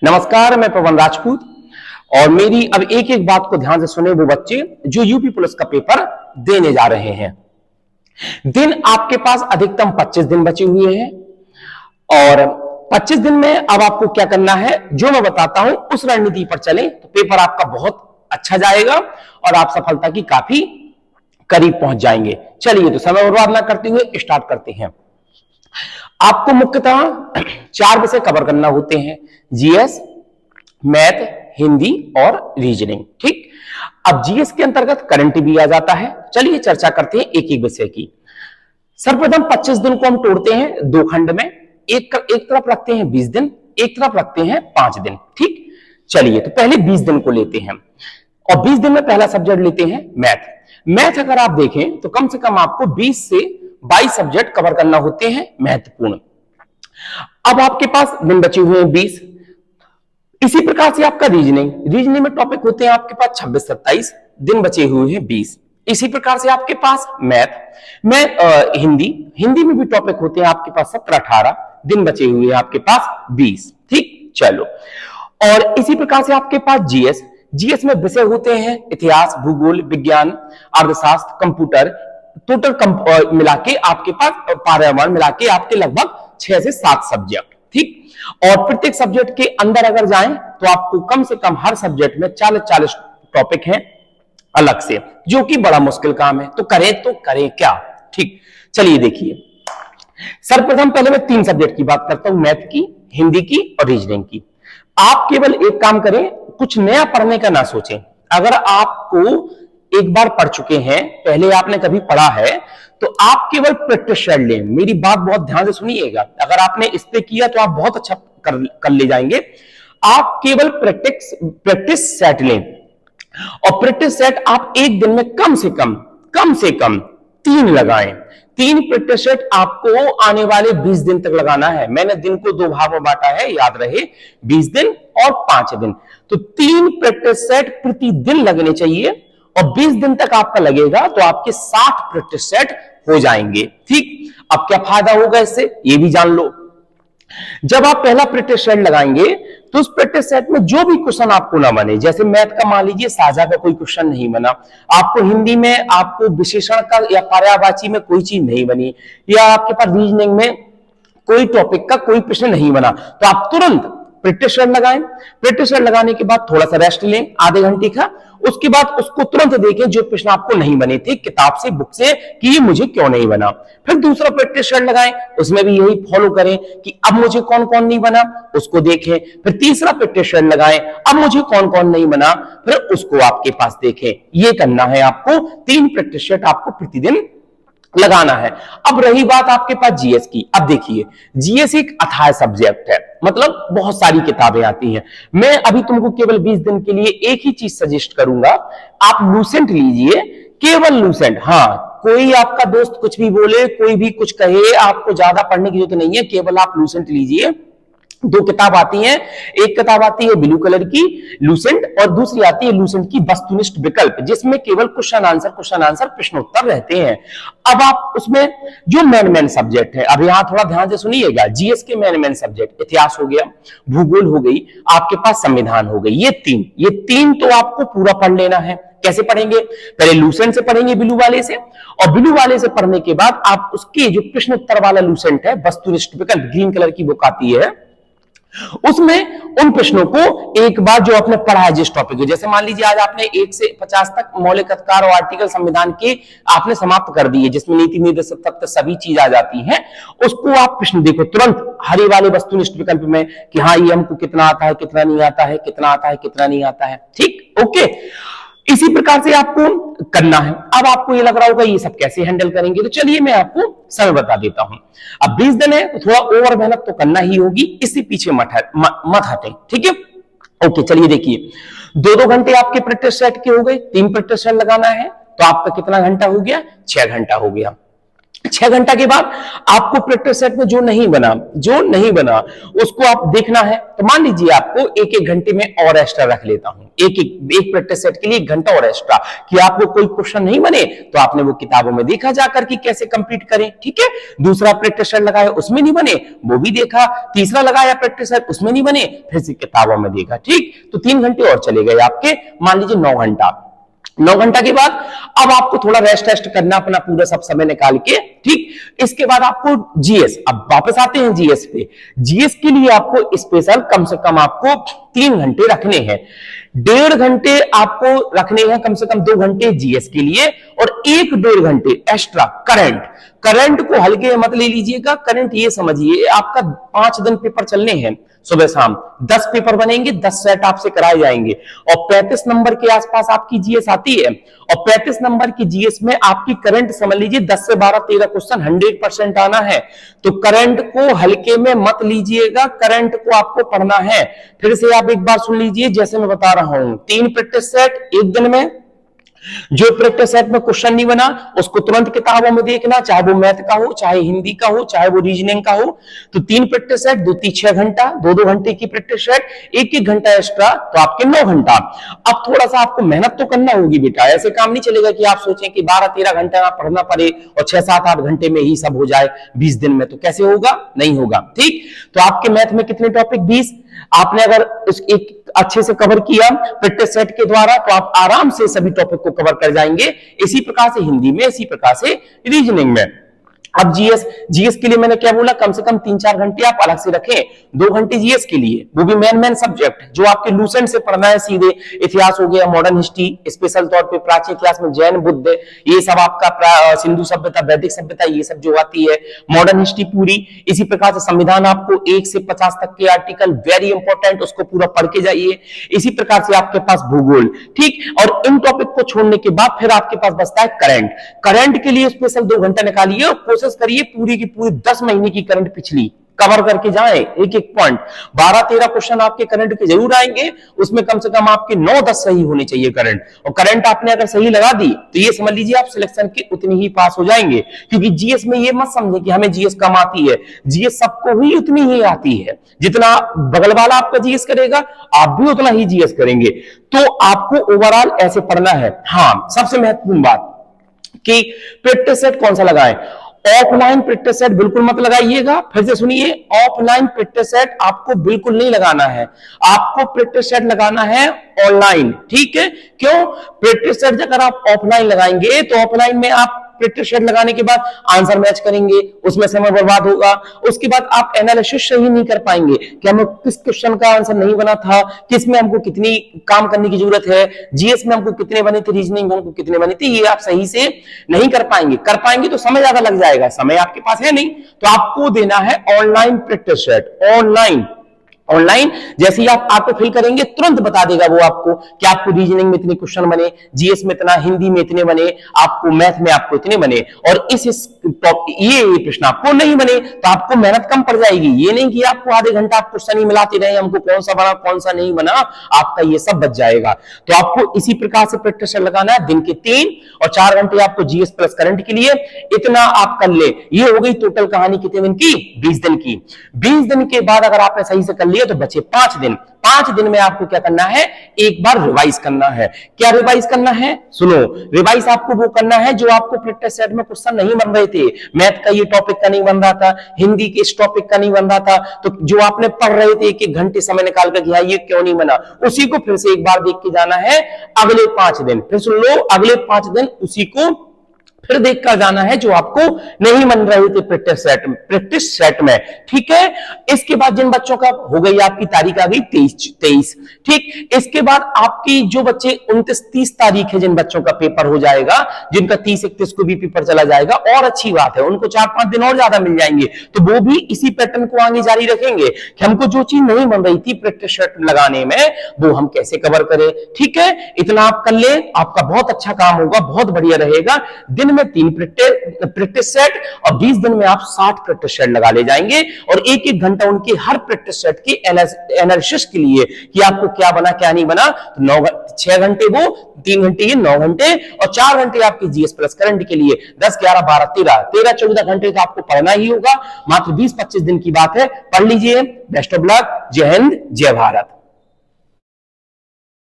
नमस्कार, मैं पवन राजपूत। और मेरी अब एक एक बात को ध्यान से सुने वो बच्चे जो यूपी पुलिस का पेपर देने जा रहे हैं। दिन आपके पास अधिकतम 25 दिन बचे हुए हैं और 25 दिन में अब आपको क्या करना है, जो मैं बताता हूं उस रणनीति पर चलें तो पेपर आपका बहुत अच्छा जाएगा और आप सफलता की काफी करीब पहुंच जाएंगे। चलिए तो समय बर्बाद ना करते हुए स्टार्ट करते हैं। आपको मुख्यतः 4 विषय कवर करना होते हैं, जीएस, मैथ, हिंदी और रीजनिंग। ठीक, अब जीएस के अंतर्गत करंट भी आ जाता है। चलिए चर्चा करते हैं एक एक विषय की। सर्वप्रथम 25 दिन को हम तोड़ते हैं 2 खंड में, एक तरफ रखते हैं 20 दिन, एक तरफ रखते हैं 5 दिन। ठीक, चलिए तो पहले 20 दिन को लेते हैं और 20 दिन में पहला सब्जेक्ट लेते हैं मैथ। मैथ अगर आप देखें तो कम से कम आपको 20 से 22 सब्जेक्ट कवर करना होते हैं महत्वपूर्ण। अब आपके पास दिन बचे हुए हैं 20। इसी प्रकार से आपका रीजनिंग में टॉपिक होते हैं आपके पास 26-27, दिन बचे हुए हैं 20। इसी प्रकार से आपके पास हिंदी में भी टॉपिक होते हैं आपके पास 17-18, दिन बचे हुए हैं आपके पास 20। ठीक, चलो। और इसी प्रकार से आपके पास जीएस में विषय होते हैं इतिहास, भूगोल, विज्ञान, अर्थशास्त्र, कंप्यूटर, टोटल मिला के आपके पास पर्यावरण मिला के आपके लगभग 6 से 7 सब्जेक्ट। ठीक, और प्रत्येक सब्जेक्ट के अंदर अगर जाएं तो आपको कम से कम हर सब्जेक्ट में 40-40 टॉपिक हैं अलग से, जो कि बड़ा मुश्किल काम है। तो करें क्या? ठीक, चलिए देखिए। सर्वप्रथम पहले मैं 3 सब्जेक्ट की बात करता हूं, मैथ की, हिंदी की और रीजनिंग की। आप केवल एक काम करें, कुछ नया पढ़ने का ना सोचें। अगर आपको एक बार पढ़ चुके हैं, पहले आपने कभी पढ़ा है, तो आप केवल प्रैक्टिस सेट लें। मेरी बात बहुत ध्यान से सुनिएगा, अगर आपने इस पे किया तो आप बहुत अच्छा कर ले जाएंगे। आप केवल प्रैक्टिस सेट लें और प्रैक्टिस सेट आप एक दिन में कम से कम 3 लगाएं। 3 प्रैक्टिस सेट आपको आने वाले 20 दिन तक लगाना है। मैंने दिन को 2 भाग में बांटा है, याद रहे, 20 दिन और 5 दिन। तो 3 प्रैक्टिस सेट प्रतिदिन लगने चाहिए और 20 दिन तक आपका लगेगा तो आपके 60 प्रैक्टिस सेट हो जाएंगे। ठीक, अब क्या फायदा होगा इससे, ये भी जान लो। जब आप पहला प्रैक्टिस सेट लगाएंगे तो उस प्रैक्टिस सेट में जो भी क्वेश्चन आपको ना बने, जैसे मैथ का मान लीजिए साझा का कोई क्वेश्चन नहीं बना, आपको हिंदी में आपको विशेषण का या पर्यायवाची में कोई चीज नहीं बनी, या आपके पास रीजनिंग में कोई टॉपिक का कोई प्रश्न नहीं बना, तो आप तुरंत प्रैक्टिस सेट लगाएं। प्रैक्टिस सेट लगाने के बाद थोड़ा सा रेस्ट लें आधे घंटे का, उसके बाद उसको तुरंत देखें जो प्रश्न आपको नहीं बने थे किताब से, बुक से, कि ये मुझे क्यों नहीं बना। फिर दूसरा प्रैक्टिस सेट लगाएं, उसमें भी यही फॉलो करें कि अब मुझे कौन कौन नहीं बना उसको देखें। फिर तीसरा प्रैक्टिस सेट लगाएं, अब मुझे कौन कौन नहीं बना, फिर उसको आपके पास देखें। ये करना है आपको, 3 प्रैक्टिस सेट आपको प्रतिदिन लगाना है। अब रही बात आपके पास जीएस की। अब देखिए, जीएस एक अथाह सब्जेक्ट है, मतलब बहुत सारी किताबें आती हैं। मैं अभी तुमको केवल 20 दिन के लिए एक ही चीज सजेस्ट करूंगा, आप लूसेंट लीजिए, केवल लूसेंट। हाँ, कोई आपका दोस्त कुछ भी बोले, कोई भी कुछ कहे, आपको ज्यादा पढ़ने की जरूरत नहीं है, केवल आप लूसेंट लीजिए। 2 किताब आती हैं, एक किताब आती है ब्लू कलर की लूसेंट और दूसरी आती है लूसेंट की वस्तुनिष्ठ विकल्प, जिसमें केवल क्वेश्चन आंसर प्रश्न उत्तर रहते हैं। अब आप उसमें जो मेन सब्जेक्ट है, अब यहां थोड़ा ध्यान से सुनिएगा, जीएस के मेन सब्जेक्ट इतिहास हो गया, भूगोल हो गई, आपके पास संविधान हो गई, ये तीन तो आपको पूरा पढ़ लेना है। कैसे पढ़ेंगे? पहले लूसेंट से पढ़ेंगे, ब्लू वाले से, और ब्लू वाले से पढ़ने के बाद आप उसके जो प्रश्न उत्तर वाला लूसेंट है, वस्तुनिष्ठ विकल्प, ग्रीन कलर की बुक आती है, उसमें उन प्रश्नों को एक बार जो आपने पढ़ा है जिस टॉपिक को, जैसे मान लीजिए आज आपने 1 से 50 तक मौलिक अधिकार और आर्टिकल संविधान के आपने समाप्त कर दिए, जिसमें नीति निर्देश तक सभी चीज आ जाती हैं, उसको आप प्रश्न देखो तुरंत हरे वाले वस्तुनिष्ठ विकल्प में कि हाँ ये हमको कितना आता है, कितना नहीं आता है, कितना आता है, कितना नहीं आता है। ठीक, ओके, इसी प्रकार से आपको करना है। अब आपको ये लग रहा होगा ये सब कैसे हैंडल करेंगे, तो चलिए मैं आपको समय बता देता हूं। अब 20 दिन है तो थोड़ा ओवर मेहनत तो करना ही होगी, इससे पीछे मत हटें। ठीक है, ओके, चलिए देखिए, 2-2 घंटे आपके प्रैक्टिस सेट के हो गए, 3 प्रैक्टिस सेट लगाना है तो आपका कितना घंटा हो गया? 6 घंटा हो गया। 6 घंटा के बाद आपको प्रैक्टिस सेट में जो नहीं बना उसको आप देखना है। तो मान लीजिए आपको एक एक घंटे में और एक्स्ट्रा रख लेता हूं, एक प्रैक्टिस सेट के लिए 1 घंटा और एक्स्ट्रा, कि आपको कोई क्वेश्चन नहीं बने तो आपने वो किताबों में देखा जाकर कि कैसे कंप्लीट करें, ठीक है। दूसरा प्रैक्टिस सेट लगाया, उसमें नहीं बने, वो भी देखा। तीसरा लगाया प्रैक्टिस सेट, उसमें नहीं बने, फिर से किताबों में देखा, ठीक। तो 3 घंटे और चले गए आपके, मान लीजिए 9 घंटा। 9 घंटा के बाद अब आपको थोड़ा रेस्ट करना अपना पूरा सब समय निकाल के, ठीक। इसके बाद आपको जीएस, अब वापस आते हैं जीएस पे। जीएस के लिए आपको स्पेशल कम से कम आपको 3 घंटे रखने हैं, 1.5 घंटे आपको रखने हैं, कम से कम 2 घंटे जीएस के लिए, और 1-1.5 घंटे एक्स्ट्रा करंट को हल्के मत ले लीजिएगा। करंट ये समझिए आपका 5 दिन पेपर चलने हैं, सुबह शाम 10 पेपर बनेंगे, 10 सेट आपसे कराए जाएंगे, और 35 नंबर के आसपास आपकी जीएस आती है। और 35 नंबर की जीएस में आपकी करंट समझ लीजिए 10 से 12-13 क्वेश्चन 100% आना है। तो करंट को हल्के में मत लीजिएगा, करंट को आपको पढ़ना है। फिर से आप एक बार सुन लीजिए, जैसे मैं बता रहा हूं, 3 प्रैक्टिस सेट एक दिन में। जो प्रैक्टिस सेट में क्वेश्चन नहीं बना उसको तुरंत किताबों में देखना, चाहे वो मैथ का हो, चाहे हिंदी का हो, चाहे वो रीजनिंग का हो। तो 3 प्रैक्टिस सेट, 2-3 6 घंटा, 2-2 घंटे की प्रैक्टिस सेट, 1-1 घंटा एक्स्ट्रा, तो आपके 9 घंटा। अब थोड़ा सा आपको मेहनत तो करना होगी बेटा, ऐसे काम नहीं चलेगा कि आप सोचें कि 12-13 घंटा पढ़ना पड़े और 6-7-8 घंटे में ही सब हो जाए 20 दिन में, तो कैसे होगा, नहीं होगा, ठीक। तो आपके मैथ में कितने टॉपिक, 20। आपने अगर एक अच्छे से कवर किया प्रैक्टिस सेट के द्वारा तो आप आराम से सभी टॉपिक को कवर कर जाएंगे। इसी प्रकार से हिंदी में, इसी प्रकार से रीजनिंग में। अब जीएस के लिए मैंने क्या बोला, कम से कम 3-4 घंटे आप अलग से रखें, 2 घंटे जीएस के लिए, वो भी मेन सब्जेक्ट जो आपके लूसेंट से पढ़ना है सीधे। इतिहास हो गया, मॉडर्न हिस्ट्री, स्पेशल तौर पे प्राचीन इतिहास में जैन बुद्ध, ये सब आपका सिंधु सभ्यता, वैदिक सभ्यता, ये सब जो आती है, मॉडर्न हिस्ट्री पूरी। इसी प्रकार से संविधान आपको 1 से 50 तक के आर्टिकल वेरी इंपॉर्टेंट, उसको पूरा पढ़ के जाइए। इसी प्रकार से आपके पास भूगोल, ठीक। और इन टॉपिक को छोड़ने के बाद फिर आपके पास बचता है करंट के लिए स्पेशल 2 घंटा निकालिए और कोशिश करिए पूरी की पूरी 10 महीने की करंट पिछली कवर करके जाएं, एक पॉइंट। 12-13 क्वेश्चन आपके करंट के जरूर आएंगे, उसमें कम से कम आपके 9-10 सही होने चाहिए करंट। और करंट आपने अगर सही लगा दी तो ये समझ लीजिए आप सिलेक्शन के उतनी ही पास हो जाएंगे। क्योंकि जीएस में ये मत समझे कि हमें जीएस कम आती है, जीएस सबको ही उतनी ही आती है, जितना बगल वाला आपका जीएस करेगा आप भी उतना ही जीएस करेंगे। तो आपको ओवरऑल ऐसे पढ़ना है। हाँ, सबसे महत्वपूर्ण बात कि प्रैक्टिस सेट कौन सा लगाएं। ऑफलाइन प्रैक्टिस सेट बिल्कुल मत लगाइएगा। फिर से सुनिए, ऑफलाइन प्रैक्टिस सेट आपको बिल्कुल नहीं लगाना है, आपको प्रैक्टिस सेट लगाना है ऑनलाइन, ठीक है। क्यों? प्रैक्टिस सेट अगर आप ऑफलाइन लगाएंगे तो ऑफलाइन में आप प्रैक्टिस सेट लगाने के बाद आंसर मैच करेंगे, उसमें समय बर्बाद होगा। उसके बाद आप एनालिसिस सही नहीं कर पाएंगे कि हमें किस क्वेश्चन का आंसर नहीं बना था, किस में हमको कितनी काम करने की जरूरत है, जीएस में हमको कितने बने थे, रीजनिंग में हमको कितने बने थे, ये आप सही से नहीं कर पाएंगे तो समय ज्यादा लग जाएगा, समय आपके पास है नहीं। तो आपको देना है ऑनलाइन प्रैक्टिस सेट। ऑनलाइन जैसे ही आप आपको फिल करेंगे तुरंत बता देगा वो आपको कि आपको रीजनिंग में इतने क्वेश्चन बने, जीएस में इतना, हिंदी में इतने बने, आपको मैथ में आपको इतने बने, और ये प्रश्न आपको नहीं बने तो आपको मेहनत कम पड़ जाएगी। ये नहीं कि आपको आधे घंटा आप क्वेश्चन ही मिलाते रहे, हमको कौन सा बना कौन सा नहीं बना, आपका ये सब बच जाएगा। तो आपको इसी प्रकार से प्रैक्टिस लगाना है, दिन के 3 और 4 घंटे आपको जीएस प्लस करंट के लिए, इतना आप कर ले। ये हो गई टोटल कहानी कितने दिन की, 20 दिन की। 20 दिन के बाद अगर आपने सही से कर लिया तो बचे 5 दिन। 5 दिन में आपको क्या करना है, एक बार रिवाइज करना है। क्या रिवाइज करना है, सुनो, रिवाइज आपको वो करना है जो आपको प्रैक्टिस सेट में क्वेश्चन नहीं बन रहे थे, मैथ का ये टॉपिक का नहीं बन रहा था, हिंदी के इस टॉपिक का नहीं बन रहा था, तो जो आपने पढ़ रहे थे 1-1 घंटे समय निकाल कर कि ये क्यों नहीं बना, उसी को फिर से एक बार देख के जाना है। अगले 5 दिन फिर सुन लो, अगले 5 दिन उसी को फिर देख कर जाना है जो आपको नहीं बन रहे थे प्रैक्टिस सेट में, ठीक है। इसके बाद जिन बच्चों का हो गई, आपकी तारीख आ गई 23, ठीक। इसके बाद आपकी जो बच्चे 29-30 तारीख है, जिन बच्चों का पेपर हो जाएगा, जिनका 30-31 को भी पेपर चला जाएगा, और अच्छी बात है, उनको 4-5 दिन और ज्यादा मिल जाएंगे, तो वो भी इसी पैटर्न को आगे जारी रखेंगे कि हमको जो चीज नहीं बन रही थी प्रैक्टिस सेट लगाने में वो हम कैसे कवर करें, ठीक है। इतना आप कर ले, आपका बहुत अच्छा काम होगा, बहुत बढ़िया रहेगा। दिन दिन में 3 प्रैक्टिस सेट और 20 दिन में आप 60 प्रैक्टिस सेट लगा ले जाएंगे और एक एक घंटा उनकी हर प्रैक्टिस सेट की एनालिसिस के लिए कि आपको क्या बना क्या नहीं बना। तो 6 घंटे वो, 3 घंटे ये, 9 घंटे और 4 घंटे आपकी जीएस प्लस करंट के लिए 10, 11, 12, 13 घंटे तो आपको पढ़ना ही होगा। मात्र 20-25 दिन की बात है, पढ़ लीजिए। Best of luck. जय हिंद, जय भारत।